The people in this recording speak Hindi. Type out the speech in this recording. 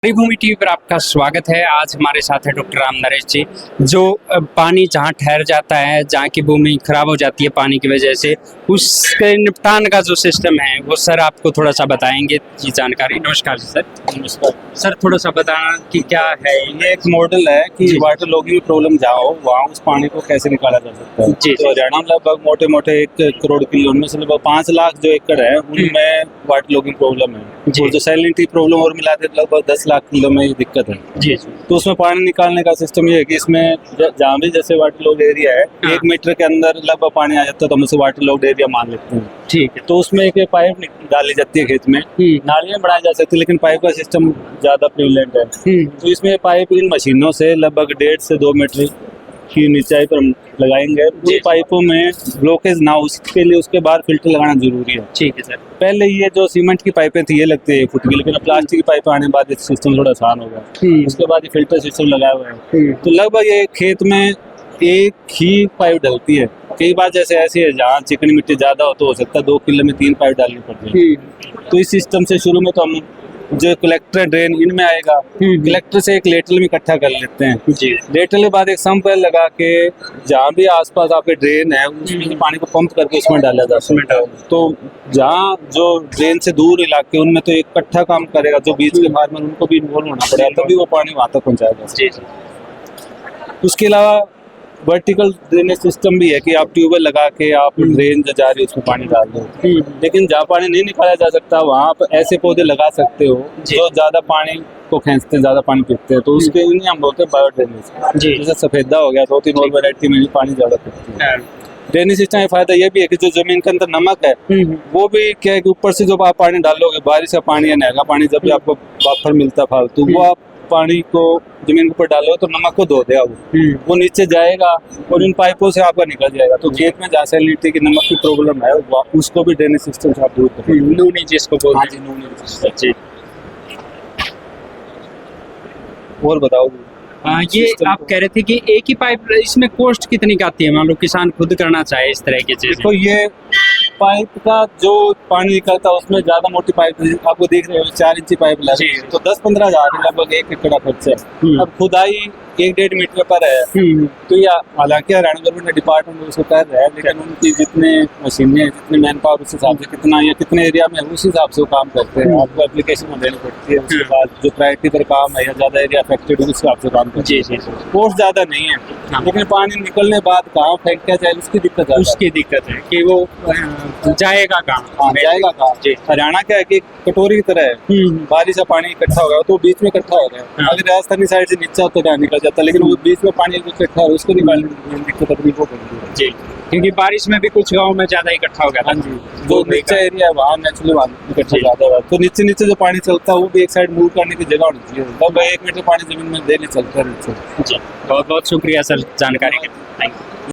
भूमि टीवी पर आपका स्वागत है। आज हमारे साथ है डॉक्टर राम नरेश जी, जो पानी जहाँ ठहर जाता है, जहाँ की भूमि खराब हो जाती है पानी की वजह से, उसके निपटान का जो सिस्टम है वो सर आपको थोड़ा सा बताएंगे ये जानकारी। नमस्कार सर। नमस्कार सर थोड़ा सा बताना कि क्या है ये एक मॉडल है कि वाटर लॉगिंग प्रॉब्लम जहाँ हो वहाँ उस पानी को कैसे निकाला जा सकता है। जी, तो हरियाणा में लगभग मोटे मोटे 1 करोड़ किलो उनमें से लगभग 5 लाख जो एकड़ है उनमें वाटर लॉगिंग प्रॉब्लम है। जी। और जो सैलिनिटी प्रॉब्लम और मिलाते लगभग 10 लाख किलो में ये दिक्कत है। जी। तो उसमें पानी निकालने का सिस्टम ये है कि इसमें जहाँ भी जैसे वाटर लॉग एरिया है, हाँ। 1 मीटर के अंदर लगभग पानी आ जाता है तो हम उसे वाटर लॉग एरिया मान लेते हैं। ठीक है। तो उसमें एक पाइप डाली जाती है खेत में, नालियां बढ़ाई जा सकती है लेकिन पाइप का सिस्टम ज्यादा प्रिविलेंट है। तो इसमें पाइप इन मशीनों से लगभग 1.5 से 2 मीटर की ऊंचाई पर हम लगाएंगे। पूरी पाइपों में ब्लॉकेज ना हो उसके लिए उसके बाद फिल्टर लगाना जरूरी है। ठीक है सर। पहले ये जो सीमेंट की पाइपें थी ये लगती है 1 फुट की, लेकिन अब प्लास्टिक की पाइप आने के बाद सिस्टम थोड़ा आसान होगा। उसके बाद ये फिल्टर सिस्टम लगाया हुआ है। तो लगभग ये खेत में एक ही पाइप डलती है। कई बार जैसे ऐसी है जहाँ चिकनी मिट्टी ज्यादा हो सकता है 2 किलो में 3 पाइप डालनी पड़ती है। तो इस सिस्टम से शुरू में तो हम जो कलेक्टर ड्रेन इनमें आएगा, कलेक्टर से एक लेटल में इकट्ठा कर लेते हैं। जी। लेटल के बाद एक सम्प लगा के जहाँ भी आसपास आपके ड्रेन है उसमें पानी को पंप करके उसमें डाला जाता है। तो जहाँ जो ड्रेन से दूर इलाके उनमें तो इकट्ठा काम करेगा, जो बीच के फार्मर उनको भी इन्वॉल्व होना पड़ेगा तभी वो पानी वहाँ तक पहुँचाएगा। उसके अलावा वर्टिकल ड्रेनेज सिस्टम भी है कि आप ट्यूबवेल लगा के आप ड्रेन जो जा रही है उसमें पानी डाल दो। लेकिन जहाँ पानी नहीं निकाला जा सकता वहाँ आप ऐसे पौधे लगा सकते हो जो ज्यादा पानी को खींचते हैं, ज्यादा पानी पीते हैं। तो उसके लिए हम बोलते हैं बायो ड्रेनेज। जैसे सफेदा हो गया, 2-3 और वैरायटी में पानी ज्यादा पीते हैं। ड्रेनेज सिस्टम का फायदा ये भी है कि जो जमीन के अंदर नमक है वो भी क्या है कि ऊपर से जब आप पानी डालोगे, बारिश का पानी या नहर का पानी जब भी आपको बफर मिलता फालतू, वो आप पानी को जमीन के ऊपर डालो तो नमक को धो देगा, वो नीचे जाएगा और इन पाइपों से आपका निकल जाएगा। तो खेत में जहाँ सैलिनिटी की नमक की प्रॉब्लम है उसको भी ड्रेनेज सिस्टम से आप दूर करें। नूनी जिसको बोलते हैं। नूनी जी। और बताओ ये आप कह रहे थे कि एक ही पाइप, इसमें कॉस्ट कितनी का आती है? मान लो किसान खुद करना चाहे इस तरह की चीज। तो ये पाइप का जो पानी निकलता है उसमें ज्यादा मोटी पाइप आपको देख रहे हो 4 इंची पाइप लगी है, तो 10-15 हजार लगभग 1 एकड़ का खर्चा है। अब खुदाई 1-1.5 मीटर पर है। तो ये हालांकि हरियाणा गवर्नमेंट डिपार्टमेंट उसको कर रहा है, लेकिन उनकी जितने मशीनें जितने मैन पावर उस हिसाब से कितना या कितने एरिया में उस हिसाब से वो काम करते हैं। आपको एप्लीकेशन में देनी पड़ती है, उसके बाद जो प्रायोरिटी पर काम है या ज्यादा एरिया अफेक्टेड है उस हिसाब से काम करते हैं। कोर्स ज्यादा नहीं है, लेकिन पानी निकलने बाद कहाँ फेंक क्या जाए उसकी दिक्कत है। उसकी दिक्कत है कि वो जाएगा कहाँ। हाँ, जाएगा कहाँ। हरियाणा क्या है कि कटोरी की तरह है, बारिश का पानी इकट्ठा होगा तो बीच में इकट्ठा हो गया। अगर राजस्थानी साइड से नीचा तो क्या निकल जाता, लेकिन वो बीच में पानी इकट्ठा है उसको निकालने में दिक्कत तकलीफ हो गई है। क्योंकि बारिश में भी कुछ गाँव में ज्यादा इकट्ठा हो गया था। जो नीचा एरिया है वहाँ नेचुरली इकट्ठा ज्यादा है, तो नीचे नीचे जो पानी चलता है वो भी एक साइड मूव करने की जगह होनी चाहिए। तब 1 मीटर पानी जमीन में डेली चलता है नीचे। जी, बहुत बहुत शुक्रिया सर जानकारी के लिए। Thank you.